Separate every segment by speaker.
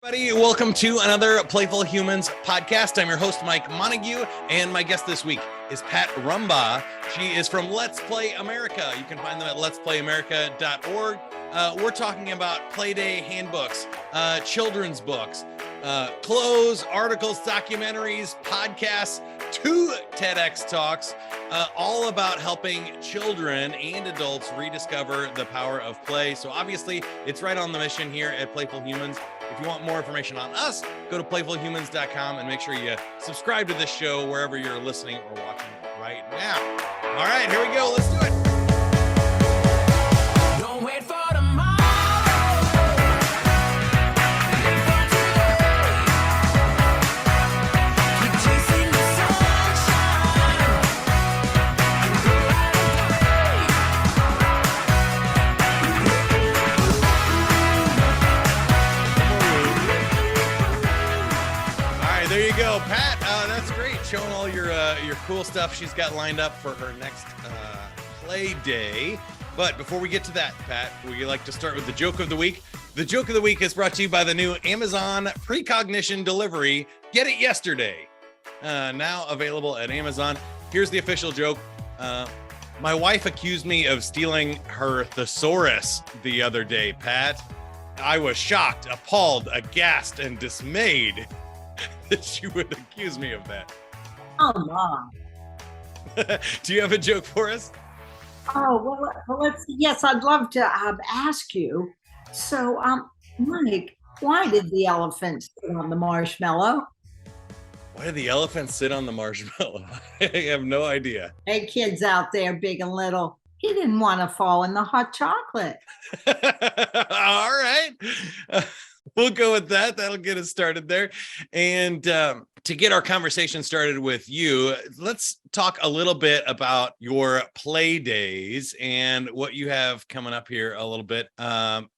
Speaker 1: Everybody, welcome to another Playful Humans podcast. I'm your host, Mike Montague, and my guest this week is Pat Rumbaugh. She is from Let's Play America. You can find them at letsplayamerica.org. We're talking about Playday handbooks, children's books, clothes, articles, documentaries, podcasts, 2 TEDx talks, all about helping children and adults rediscover the power of play. So obviously, it's right on the mission here at Playful Humans. If you want more information on us, go to playfulhumans.com and make sure you subscribe to this show wherever you're listening or watching right now. All right, here we go. Let's do it. Don't wait for there you go, Pat. That's great. Showing all your cool stuff she's got lined up for her next play day. But before we get to that, Pat, we like to start with the joke of the week. The joke of the week is brought to you by the new Amazon precognition delivery. Get it yesterday. Now available at Amazon. Here's the official joke. My wife accused me of stealing her thesaurus the other day, Pat. I was shocked, appalled, aghast, and dismayed that she would accuse me of that.
Speaker 2: Oh, Mom.
Speaker 1: Do you have a joke for us?
Speaker 2: Oh, well, yes, I'd love to ask you. So, Mike, why did the elephant sit on the marshmallow?
Speaker 1: Why did the elephant sit on the marshmallow? I have no idea.
Speaker 2: Hey, kids out there, big and little, he didn't want to fall in the hot chocolate.
Speaker 1: All right. We'll go with that. That'll get us started there. And to get our conversation started with you, let's talk a little bit about your play days and what you have coming up here a little bit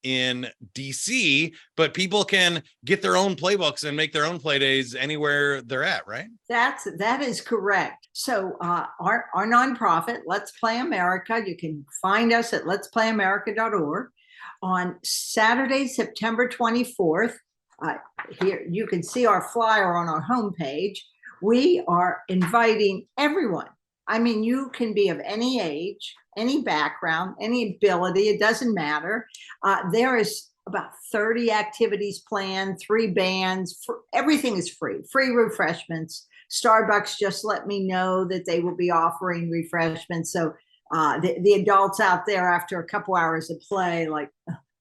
Speaker 1: in DC. But people can get their own playbooks and make their own play days anywhere they're at, right?
Speaker 2: That is correct. So our nonprofit, Let's Play America, you can find us at letsplayamerica.org. On Saturday, September 24th, here you can see our flyer on our homepage. We are inviting everyone. I mean, you can be of any age, any background, any ability, it doesn't matter. There is about 30 activities planned, 3 bands, everything is free refreshments. Starbucks just let me know that they will be offering refreshments. So the adults out there after a couple hours of play, like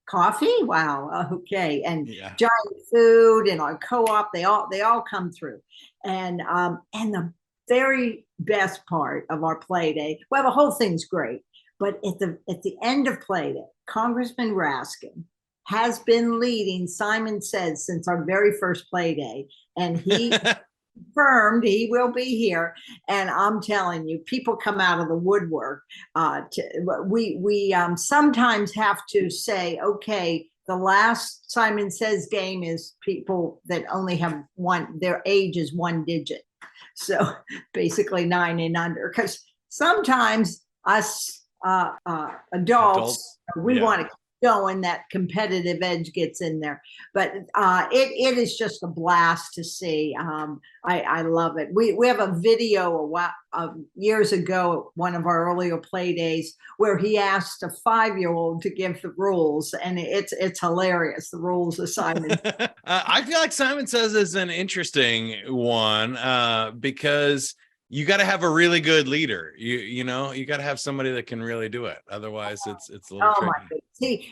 Speaker 2: coffee, wow, okay, and giant food and our co-op, they all come through, and the very best part of our play day, well, the whole thing's great, but at the end of play day, Congressman Raskin has been leading Simon Says since our very first play day, and he confirmed he will be here, and I'm telling you, people come out of the woodwork. We sometimes have to say, okay, the last Simon Says game is people that only have their age is 1 digit, so basically 9 and under, because sometimes us adults we want to going, that competitive edge gets in there, but it is just a blast to see. I love it. We have a video of years ago, one of our earlier play days, where he asked a 5-year-old to give the rules, and it's hilarious, the rules of Simon.
Speaker 1: I feel like Simon Says is an interesting one because you got to have a really good leader. You know, you got to have somebody that can really do it. Otherwise, it's a little tricky.
Speaker 2: My goodness.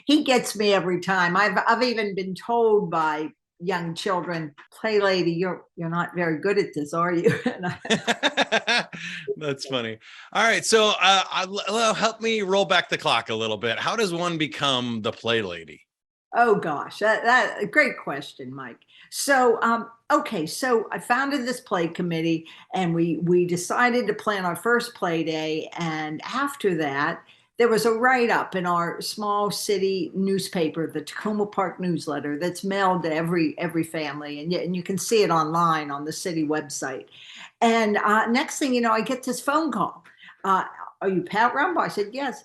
Speaker 2: He gets me every time. I've even been told by young children, "Play lady, you're not very good at this, are you?"
Speaker 1: That's funny. All right, so help me roll back the clock a little bit. How does one become the play lady?
Speaker 2: Oh gosh, that great question, Mike. So, okay, so I founded this play committee, and we decided to plan our first play day. And after that, there was a write-up in our small city newspaper, the Takoma Park newsletter, that's mailed to every family, and you can see it online on the city website. And next thing you know, I get this phone call. Are you Pat Rumbaugh? I said, yes.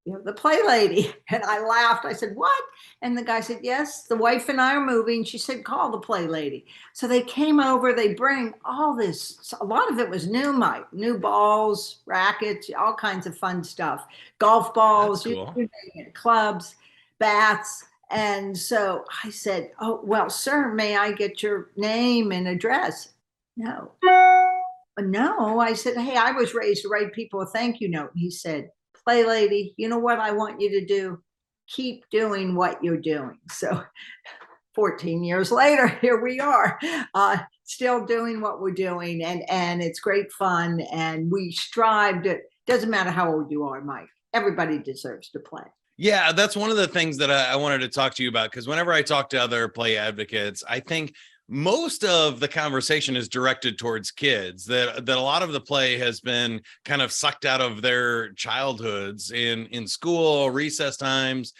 Speaker 2: the play lady. And I laughed. I said, what? And the guy said, yes, the wife and I are moving. She said, call the play lady. So they came over, they bring all this, a lot of it was new, Mike, new balls, rackets, all kinds of fun stuff, golf
Speaker 1: That's
Speaker 2: balls,
Speaker 1: cool.
Speaker 2: name it, clubs, bats. And so I said, oh, well, sir, may I get your name and address? No. No, I said, hey, I was raised to write people a thank you note. He said, play lady, you know what I want you to do? Keep doing what you're doing. So 14 years later, here we are, still doing what we're doing. And it's great fun. And we strive to, doesn't matter how old you are, Mike, everybody deserves to play.
Speaker 1: Yeah, that's one of the things that I wanted to talk to you about, because whenever I talk to other play advocates, I think most of the conversation is directed towards kids, that a lot of the play has been kind of sucked out of their childhoods in school, recess times,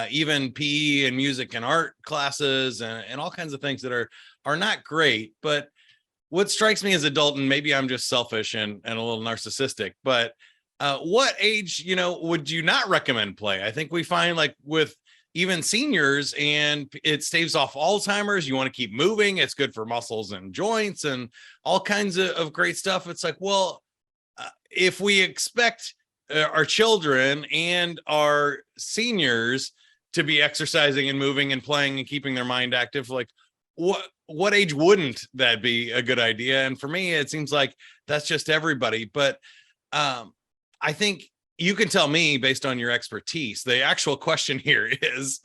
Speaker 1: even PE and music and art classes, and all kinds of things that are not great. But what strikes me as adult, and maybe I'm just selfish and a little narcissistic, but what age, would you not recommend play? I think we find, like, with even seniors, and it staves off Alzheimer's. You want to keep moving. It's good for muscles and joints and all kinds of great stuff. It's like, well, if we expect our children and our seniors to be exercising and moving and playing and keeping their mind active, like, what age wouldn't that be a good idea? And for me, it seems like that's just everybody. But I think you can tell me, based on your expertise, the actual question here is,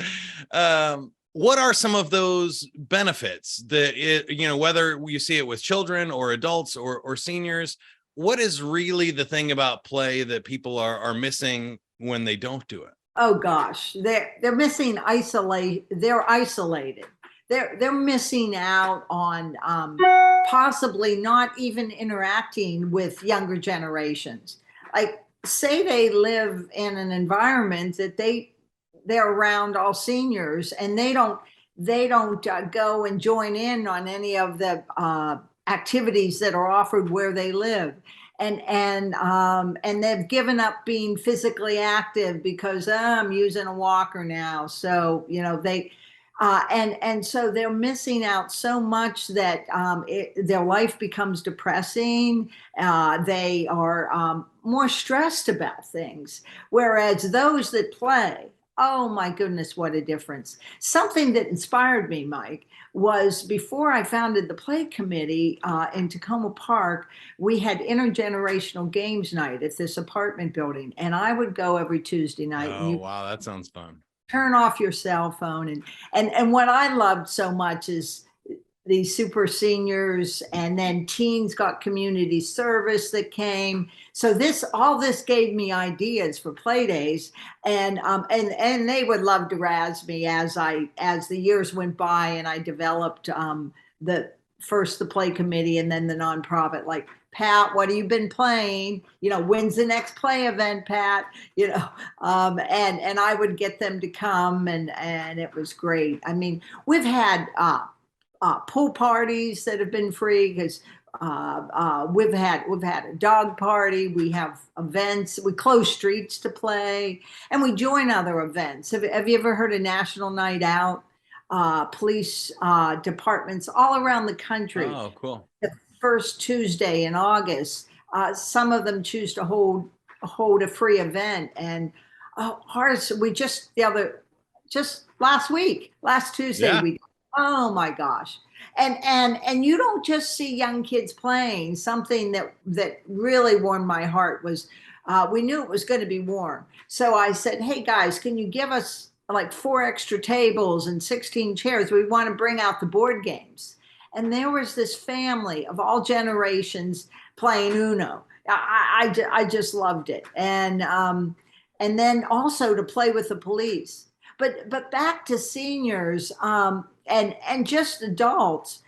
Speaker 1: what are some of those benefits that whether you see it with children or adults or seniors, what is really the thing about play that people are missing when they don't do it?
Speaker 2: Oh gosh, they're missing isolate. They're isolated. They're missing out on possibly not even interacting with younger generations. Like, say they live in an environment that they're around all seniors, and they don't go and join in on any of the activities that are offered where they live. And they've given up being physically active because I'm using a walker now. So they and so they're missing out so much that their life becomes depressing. They are more stressed about things, whereas those that play, oh my goodness, what a difference. Something that inspired me, Mike, was before I founded the play committee in Takoma Park, we had intergenerational games night at this apartment building, and I would go every Tuesday night.
Speaker 1: Oh, wow, that sounds fun.
Speaker 2: Turn off your cell phone, and what I loved so much is these super seniors, and then teens got community service that came. So all this gave me ideas for play days, and they would love to razz me as the years went by, and I developed the play committee and then the nonprofit. Like, Pat, what have you been playing? When's the next play event, Pat? And I would get them to come, and it was great. I mean, we've had pool parties that have been free, because we've had a dog party. We have events. We close streets to play, and we join other events. Have you ever heard of National Night Out? Police departments all around the country.
Speaker 1: Oh, cool.
Speaker 2: The first Tuesday in August, some of them choose to hold a free event, and ours, we just last Tuesday,
Speaker 1: Yeah.
Speaker 2: oh my gosh. And you don't just see young kids playing. Something that really warmed my heart was, we knew it was going to be warm. So I said, hey guys, can you give us like 4 extra tables and 16 chairs? We want to bring out the board games. And there was this family of all generations playing Uno. I just loved it. And then also to play with the police. But back to seniors, and just adults,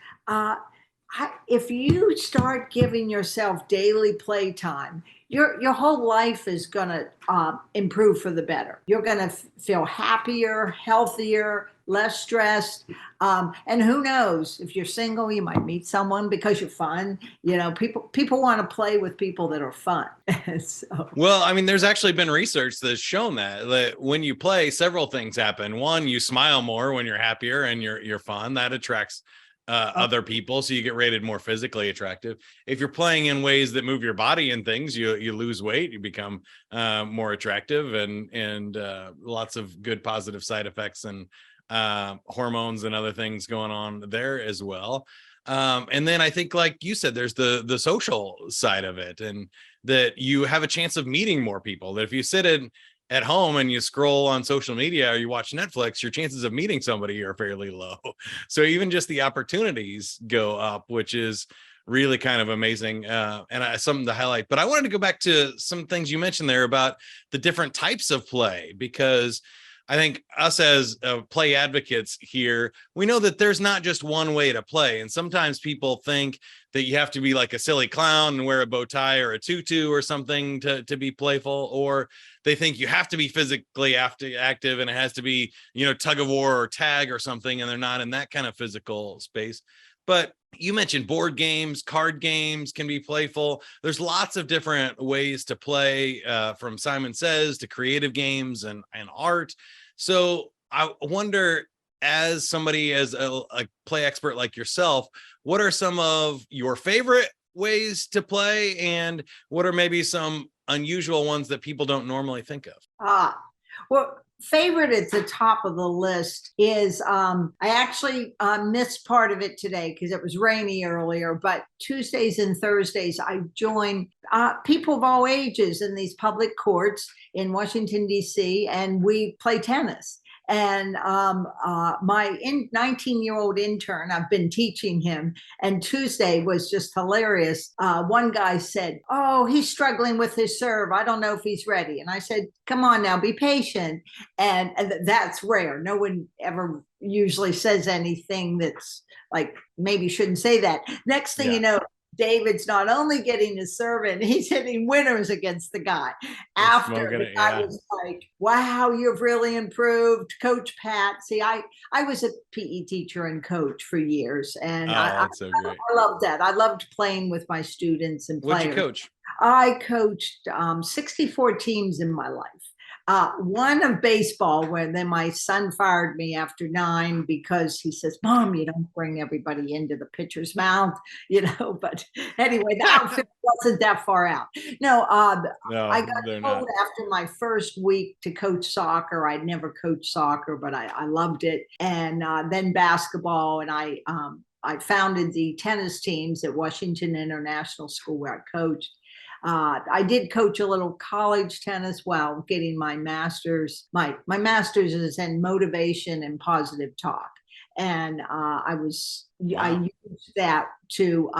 Speaker 2: if you start giving yourself daily playtime, your whole life is going to improve for the better. You're going to feel happier, healthier, less stressed. And who knows, if you're single, you might meet someone because you're fun. People want to play with people that are fun. So.
Speaker 1: Well, I mean, there's actually been research that's shown that when you play, several things happen. One, you smile more when you're happier and you're fun. That attracts other people, so you get rated more physically attractive. If you're playing in ways that move your body and things, you lose weight, you become more attractive, and lots of good positive side effects and hormones and other things going on there as well. And then I think, like you said, there's the social side of it, and that you have a chance of meeting more people. That if you sit at home and you scroll on social media or you watch Netflix, your chances of meeting somebody are fairly low. So even just the opportunities go up, which is really kind of amazing, and something to highlight. But I wanted to go back to some things you mentioned there about the different types of play, because I think us as play advocates here, we know that there's not just one way to play. And sometimes people think that you have to be like a silly clown and wear a bow tie or a tutu or something to be playful, or they think you have to be physically active and it has to be, tug of war or tag or something, and they're not in that kind of physical space. But you mentioned board games, card games can be playful. There's lots of different ways to play, from Simon Says to creative games and art. So I wonder, as somebody, as a play expert like yourself, what are some of your favorite ways to play, and what are maybe some unusual ones that people don't normally think of?
Speaker 2: Well, favorite at the top of the list is I actually missed part of it today because it was rainy earlier, but Tuesdays and Thursdays I join people of all ages in these public courts in Washington, D.C., and we play tennis. And my 19-year-old intern, I've been teaching him, and Tuesday was just hilarious. One guy said, "Oh, he's struggling with his serve. I don't know if he's ready." And I said, "Come on now, be patient." And that's rare. No one ever usually says anything that's like, maybe shouldn't say that. Next thing you know, David's not only getting his serve in, he's hitting winners against the guy. After the guy was like, "Wow, you've really improved, Coach Pat." See, I was a PE teacher and coach for years, and I loved that. I loved playing with my students and players.
Speaker 1: What'd you coach?
Speaker 2: I coached 64 teams in my life. One of baseball, where then my son fired me after 9 because he says, "Mom, you don't bring everybody into the pitcher's mouth," But anyway, the outfit wasn't that far out. No, I got told after my first week to coach soccer. I'd never coached soccer, but I loved it. And then basketball, and I founded the tennis teams at Washington International School where I coached. I did coach a little college tennis while getting my master's. My master's is in motivation and positive talk. And I used that to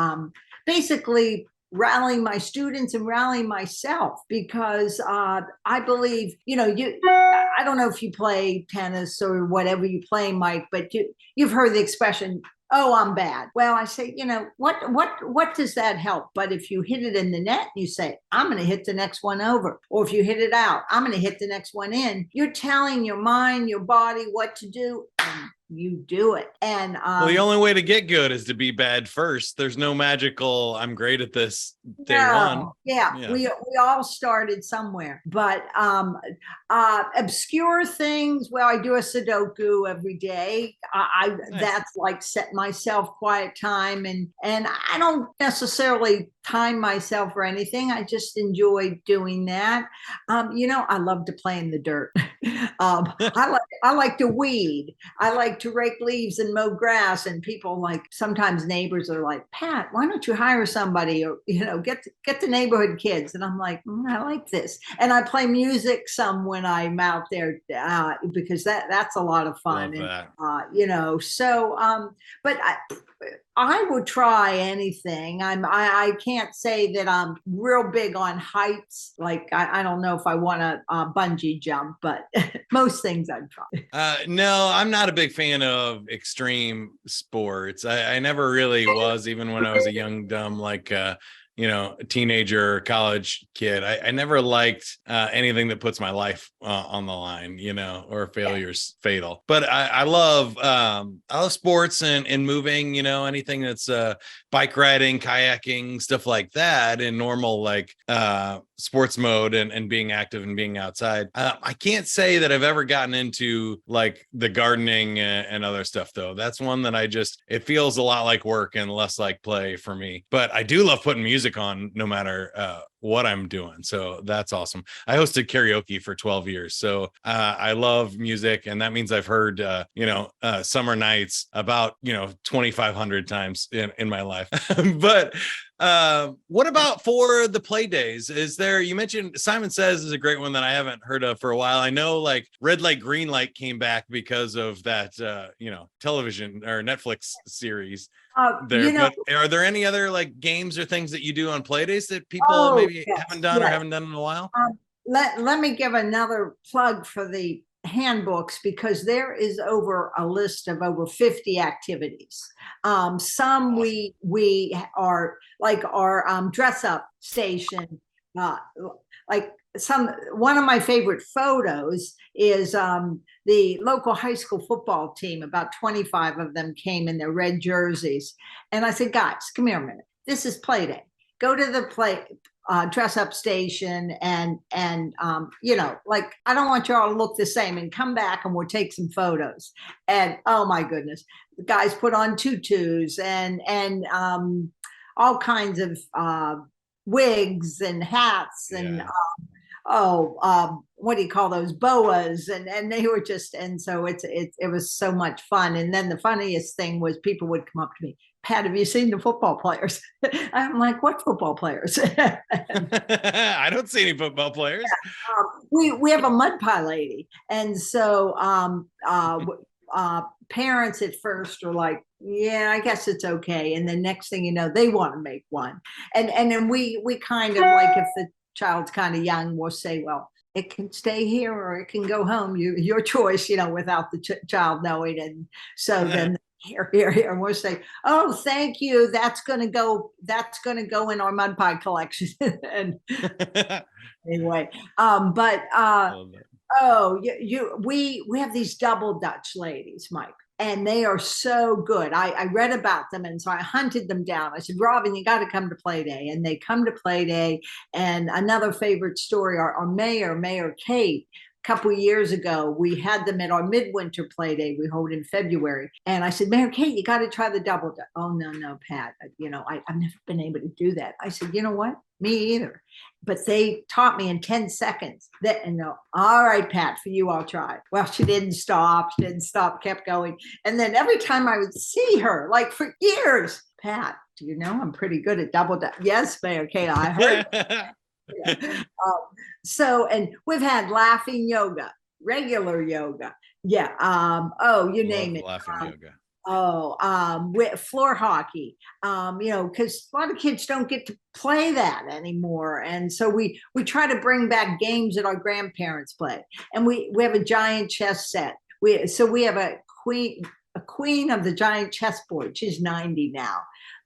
Speaker 2: basically rally my students and rally myself, because I believe, I don't know if you play tennis or whatever you play, Mike, but you've heard the expression, "Oh, I'm bad." Well, I say, what does that help? But if you hit it in the net, you say, "I'm going to hit the next one over." Or if you hit it out, "I'm going to hit the next one in." You're telling your mind, your body what to do, and you do it. And
Speaker 1: well, the only way to get good is to be bad first. There's no magical, "I'm great at this" day one.
Speaker 2: Yeah. We all started somewhere. But obscure things, well, I do a Sudoku every day. Nice. That's like set myself quiet time, and I don't necessarily time myself or anything. I just enjoy doing that. I love to play in the dirt. I like to weed. I like to rake leaves and mow grass. And people, sometimes neighbors are like, "Pat, why don't you hire somebody, or get the neighborhood kids?" And I'm like, I like this. And I play music some when I'm out there, because that's a lot of fun.
Speaker 1: Love
Speaker 2: and so but I would try anything. I can't say that I'm real big on heights. Like I don't know if I want to bungee jump, but most things I'd try.
Speaker 1: No, I'm not a big fan of extreme sports. I never really was, even when I was a young dumb teenager, college kid. I never liked anything that puts my life on the line, or failure's fatal. But I love sports and moving, anything that's bike riding, kayaking, stuff like that in normal sports mode and being active and being outside. I can't say that I've ever gotten into like the gardening and other stuff though. That's one that it feels a lot like work and less like play for me. But I do love putting music on no matter what I'm doing. So that's awesome. I hosted karaoke for 12 years. So I love music. And that means I've heard, Summer Nights about, 2,500 times in my life. But what about for the play days? You mentioned Simon Says is a great one that I haven't heard of for a while. I know like Red Light, Green Light came back because of that, television or Netflix series. But are there any other like games or things that you do on play days that people maybe haven't done or haven't done in a while?
Speaker 2: Let me give another plug for the handbooks, because there is over a list of over 50 activities. Some we are like our dress up station, one of my favorite photos is the local high school football team. About 25 of them came in their red jerseys. And I said, guys, come here a minute. This is play day. Go to the dress up station and I don't want you all to look the same, and come back and we'll take some photos. And oh my goodness, the guys put on tutus and all kinds of wigs and hats and what do you call those, boas, and they were just, and so it was so much fun. And then the funniest thing was people would come up to me, Pat, have you seen the football players? I'm like, what football players?
Speaker 1: I don't see any football players.
Speaker 2: Yeah. We have a mud pie lady, and so parents at first are like, yeah, I guess it's okay, and the next thing you know, they want to make one, and then we kind of like, if the child's kind of young, we'll say, well, it can stay here or it can go home, your choice, without the child knowing. And so then here, and we'll say, oh, thank you, that's gonna go in our mud pie collection. And anyway, we have these double Dutch ladies, Mike, and they are so good. I read about them, and so I hunted them down. I said, Robin, you got to come to play day. And they come to play day. And another favorite story, our Mayor Kate, a couple of years ago, we had them at our midwinter play day we hold in February. And I said, Mayor Kate, you got to try the double Dutch. Oh, no, Pat, I've never been able to do that. I said, you know what? Me either. But they taught me in 10 seconds. All right, Pat, for you, I'll try. Well, she didn't stop, kept going. And then every time I would see her, like for years, Pat, do you know I'm pretty good at double Dutch? Yes, Mayor Kate, I heard. Yeah. And we've had laughing yoga, regular yoga. Yeah. You name it.
Speaker 1: Laughing yoga.
Speaker 2: Floor hockey, because a lot of kids don't get to play that anymore. And so we try to bring back games that our grandparents play. And we have a giant chess set. We have a queen of the giant chessboard. She's 90 now.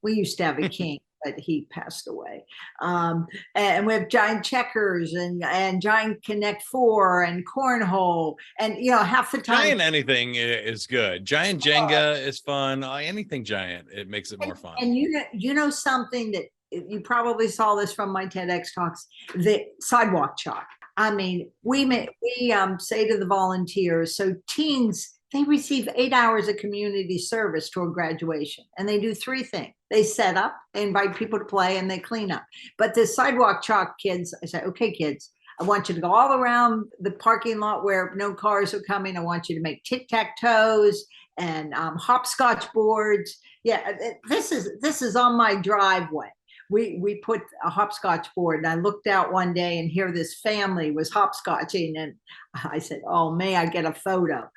Speaker 2: We used to have a king, but he passed away. And we have giant checkers and giant Connect Four and cornhole, and half the time
Speaker 1: giant anything is good. Giant Jenga is fun. Anything giant, it makes it more fun.
Speaker 2: And something that you probably saw this from my TEDx talks, the sidewalk chalk. I mean, we say to the volunteers, so teens, they receive 8 hours of community service toward graduation, and they do 3 things. They set up, they invite people to play, and they clean up. But the sidewalk chalk kids, I say, okay, kids, I want you to go all around the parking lot where no cars are coming. I want you to make tic-tac-toes and hopscotch boards. Yeah, this is on my driveway. We put a hopscotch board, and I looked out one day, and here this family was hopscotching, and I said, oh, may I get a photo?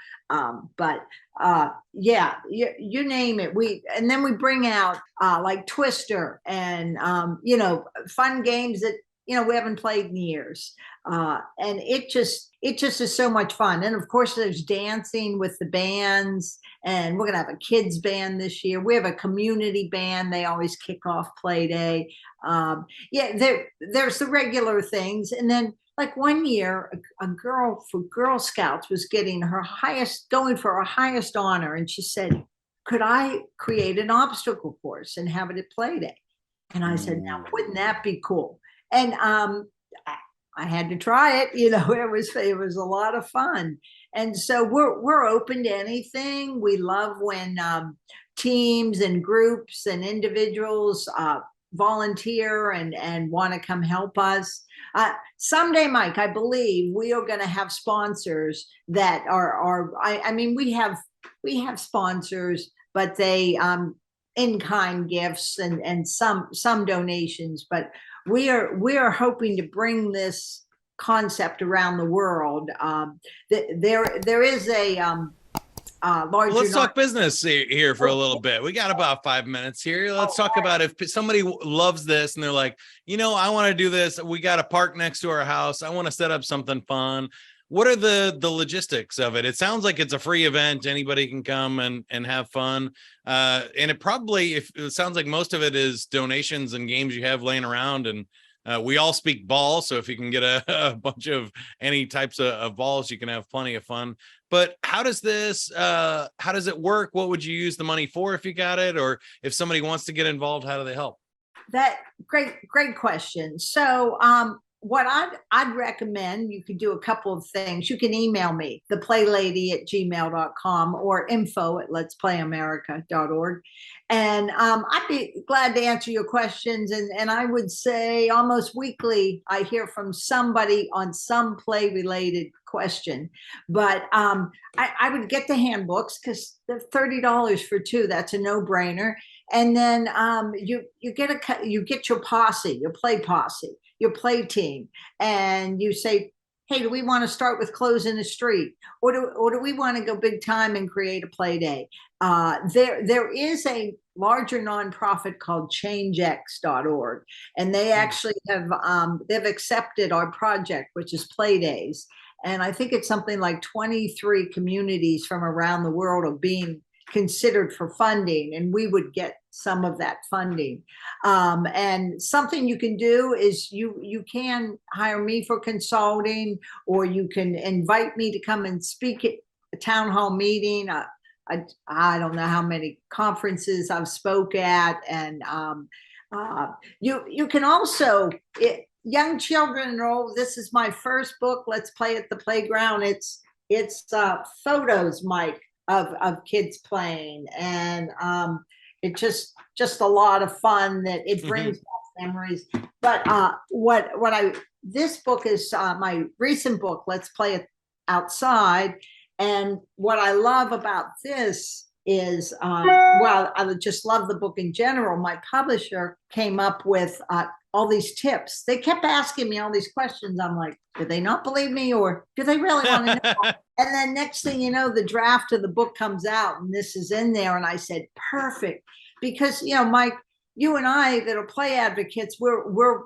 Speaker 2: You name it. Then we bring out like Twister and fun games that we haven't played in years. And it just is so much fun. And of course, there's dancing with the bands, and we're gonna have a kids band this year. We have a community band. They always kick off play day. There's the regular things, and then like one year, a girl for Girl Scouts was going for her highest honor, and she said, "Could I create an obstacle course and have it at play day?" And I said, "Now, wouldn't that be cool?" And I had to try it. It was a lot of fun. And so we're open to anything. We love when teams and groups and individuals volunteer and want to come help us. Someday, Mike, I believe we are going to have sponsors that I mean, we have sponsors, but they in-kind gifts and some donations, but we are hoping to bring this concept around the world. There is a larger.
Speaker 1: Let's talk business here for a little bit. We got about 5 minutes here. Let's talk about if somebody loves this and they're like, I want to do this. We got a park next to our house. I want to set up something fun. What are the logistics of it? It sounds like it's a free event. Anybody can come and have fun. And it sounds like most of it is donations and games you have laying around. And we all speak ball. So if you can get a bunch of any types of balls, you can have plenty of fun. But how does it work? What would you use the money for if you got it? Or if somebody wants to get involved, how do they help?
Speaker 2: Great question. So what I'd recommend, you could do a couple of things. You can email me, theplaylady@gmail.com or info@letsplayamerica.org. And I'd be glad to answer your questions. And I would say almost weekly, I hear from somebody on some play related question. But I would get the handbooks because they're $30 for two. That's a no-brainer. And then you get your posse, your play posse, your play team, and you say, "Hey, do we want to start with clothes in the street, or do we want to go big time and create a play day?" There is a larger nonprofit called changex.org, and they actually they've accepted our project, which is play days. And I think it's something like 23 communities from around the world are being considered for funding, and we would get some of that funding. And something you can do is you can hire me for consulting, or you can invite me to come and speak at a town hall meeting. I don't know how many conferences I've spoke at. And you can also, young children know, this is my first book, Let's Play at the Playground. It's photos, Mike, of kids playing, and it's just a lot of fun that it brings back memories. But this book is my recent book, Let's Play It Outside. And what I love about this is, I just love the book in general. My publisher came up with all these tips. They kept asking me all these questions. I'm like, do they not believe me, or do they really want to know? And then next thing you know, the draft of the book comes out and this is in there. And I said, perfect. Because, Mike, you and I that are play advocates, we're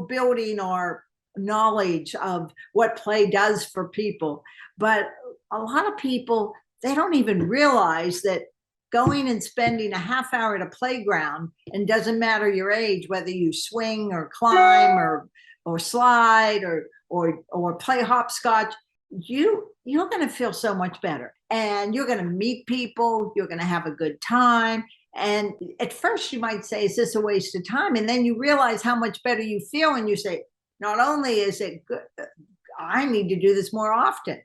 Speaker 2: building our knowledge of what play does for people. But a lot of people, they don't even realize that going and spending a half hour at a playground, and doesn't matter your age, whether you swing or climb or slide or play hopscotch, you're going to feel so much better, and you're going to meet people, you're going to have a good time. And at first you might say, is this a waste of time? And then you realize how much better you feel, and you say, not only is it good, I need to do this more often.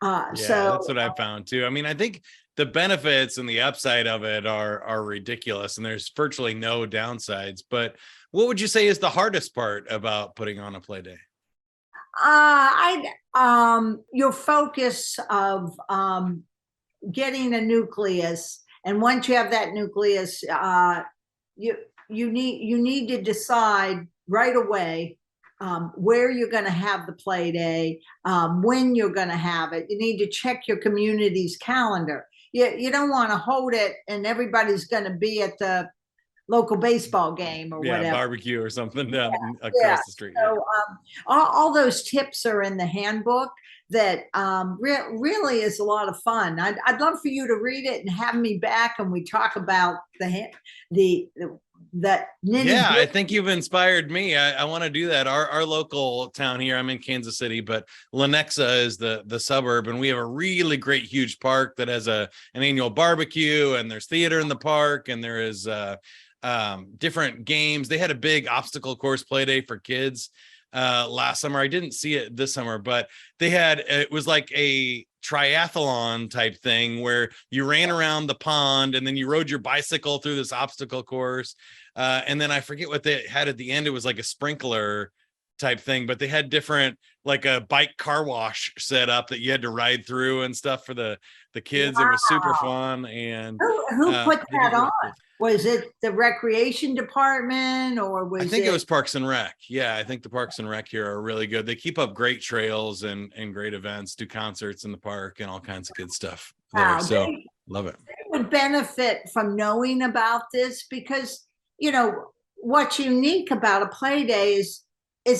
Speaker 2: So
Speaker 1: that's what I found too. I mean, I think the benefits and the upside of it are ridiculous, and there's virtually no downsides. But what would you say is the hardest part about putting on a play day?
Speaker 2: Your focus of getting a nucleus, and once you have that nucleus, you need to decide right away where you're going to have the play day, when you're going to have it. You need to check your community's calendar. You don't want to hold it and everybody's going to be at the local baseball game or
Speaker 1: Yeah,
Speaker 2: whatever.
Speaker 1: barbecue or something down
Speaker 2: Yeah.
Speaker 1: across the street.
Speaker 2: So all those tips are in the handbook that really is a lot of fun. I'd love for you to read it and have me back and we talk about the that nitty
Speaker 1: Yeah, I
Speaker 2: gritty.
Speaker 1: think you've inspired me. I want to do that. Our local town here, I'm in Kansas City, but Lenexa is the suburb, and we have a really great, huge park that has an annual barbecue, and there's theater in the park, and there is different games. They had a big obstacle course play day for kids last summer. I didn't see it this summer, but it was like a triathlon type thing where you ran around the pond and then you rode your bicycle through this obstacle course. And then I forget what they had at the end. It was like a sprinkler type thing, but they had different, like a bike car wash set up that you had to ride through and stuff for the kids. It was super fun. And
Speaker 2: Who put that on?
Speaker 1: Cool.
Speaker 2: Was it the recreation department or was
Speaker 1: I think it was Parks and Rec. Yeah, I think the Parks and Rec here are really good. They keep up great trails and great events, do concerts in the park and all kinds of good stuff there.
Speaker 2: Wow,
Speaker 1: So love it.
Speaker 2: They would benefit from knowing about this because, you know, what's unique about a play day is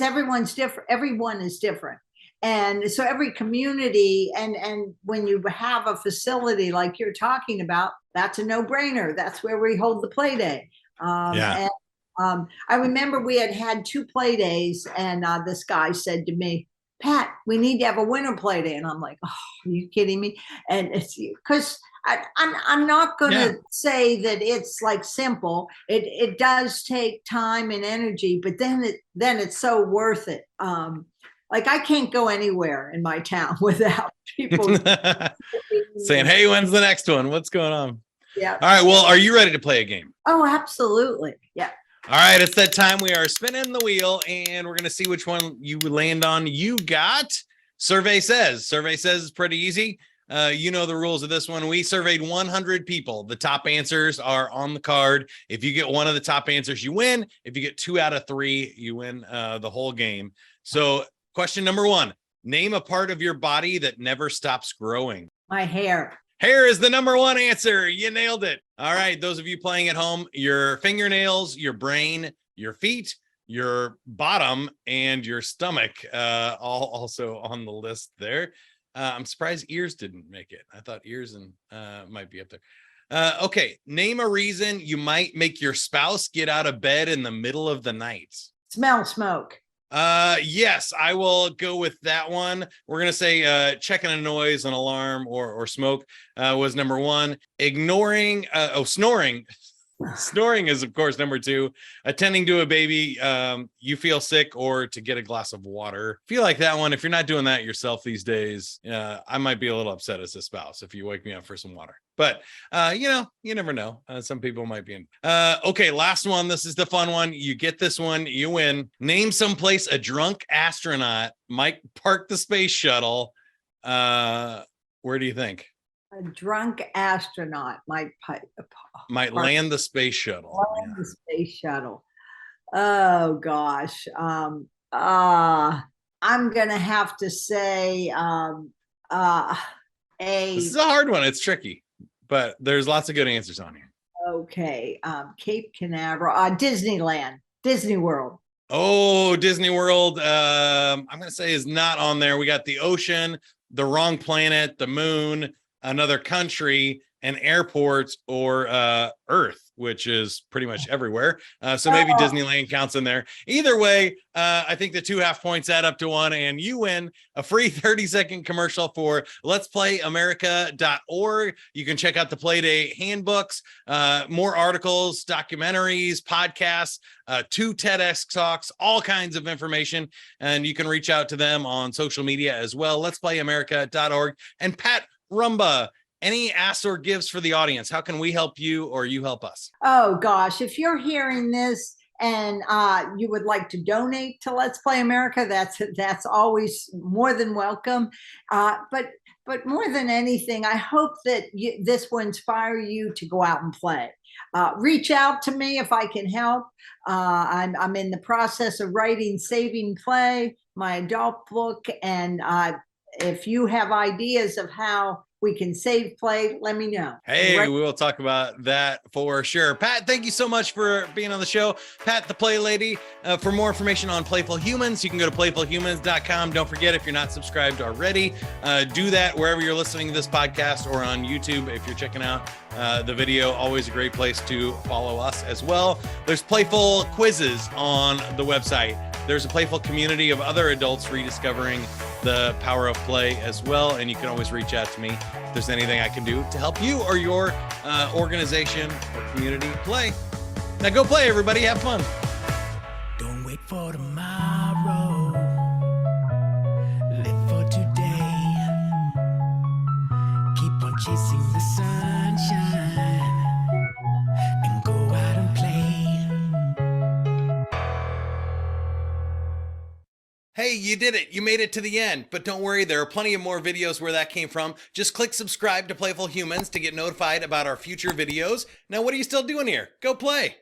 Speaker 2: everyone's different. Everyone is different. And so every community and when you have a facility like you're talking about, that's a no-brainer. That's where we hold the play day.
Speaker 1: Yeah.
Speaker 2: And I remember we had 2 play days, and this guy said to me, Pat, we need to have a winter play day. And I'm like, oh, are you kidding me? And it's because I'm not going to say that it's like simple. It does take time and energy, but then it's so worth it. Like I can't go anywhere in my town without people
Speaker 1: saying, hey, when's the next one? What's going on?
Speaker 2: Yeah.
Speaker 1: All right. Well, are you ready to play a game?
Speaker 2: Oh, absolutely. Yeah.
Speaker 1: All right. It's that time. We are spinning the wheel and we're going to see which one you land on. You got Survey Says. Survey Says is pretty easy. You know the rules of this one. We surveyed 100 people. The top answers are on the card. If you get one of the top answers, you win. If you get 2 out of 3, you win the whole game. So question number 1, name a part of your body that never stops growing.
Speaker 2: My hair.
Speaker 1: Hair is the number 1 answer. You nailed it. All right. Those of you playing at home, your fingernails, your brain, your feet, your bottom, and your stomach, all also on the list there. I'm surprised ears didn't make it. I thought ears and might be up there. Okay. Name a reason you might make your spouse get out of bed in the middle of the night.
Speaker 2: Smell smoke.
Speaker 1: Yes, I will go with that one. We're going to say checking a noise, an alarm, or smoke was number 1. Ignoring, snoring. Snoring is, of course, number 2. Attending to a baby, you feel sick, or to get a glass of water. Feel like that one. If you're not doing that yourself these days, I might be a little upset as a spouse if you wake me up for some water. But, you never know. Some people might be in. Okay, last one. This is the fun one. You get this one, you win. Name someplace a drunk astronaut might park the space shuttle. Where do you think?
Speaker 2: A drunk astronaut might
Speaker 1: land the space shuttle.
Speaker 2: Land the space shuttle. Oh gosh. I'm gonna have to say
Speaker 1: this is a hard one. It's tricky, but there's lots of good answers on here.
Speaker 2: Okay. Cape Canaveral, Disneyland, Disney World.
Speaker 1: Oh, Disney World. I'm gonna say is not on there. We got the ocean, the wrong planet, the moon, another country, an airport, or Earth, which is pretty much everywhere. So maybe Disneyland counts in there. Either way, I think the 2 half points add up to 1, and you win a free 30-second commercial for letsplayamerica.org. You can check out the Playday handbooks, more articles, documentaries, podcasts, 2 TEDx talks, all kinds of information. And you can reach out to them on social media as well. Letsplayamerica.org. And Pat Rumba, any asks or gives for the audience? How can we help you or you help us?
Speaker 2: Oh gosh, if you're hearing this and you would like to donate to Let's Play America, that's always more than welcome. But more than anything, I hope that this will inspire you to go out and play. Reach out to me if I can help. I'm in the process of writing Saving Play, my adult book, and if you have ideas of how we can save play, let me know.
Speaker 1: Hey,
Speaker 2: Right.
Speaker 1: we will talk about that for sure. Pat, thank you so much for being on the show. Pat, the Play Lady. For more information on Playful Humans, you can go to playfulhumans.com. Don't forget, if you're not subscribed already, do that wherever you're listening to this podcast or on YouTube. If you're checking out the video, always a great place to follow us as well. There's playful quizzes on the website. There's a playful community of other adults rediscovering the power of play as well. And you can always reach out to me if there's anything I can do to help you or your organization or community play. Now go play, everybody. Have fun.
Speaker 3: Don't wait for tomorrow. Live for today. Keep on chasing the sunshine and go out and play.
Speaker 1: Hey, you did it. You made it to the end. But don't worry, there are plenty of more videos where that came from. Just click subscribe to Playful Humans to get notified about our future videos. Now, what are you still doing here? Go play.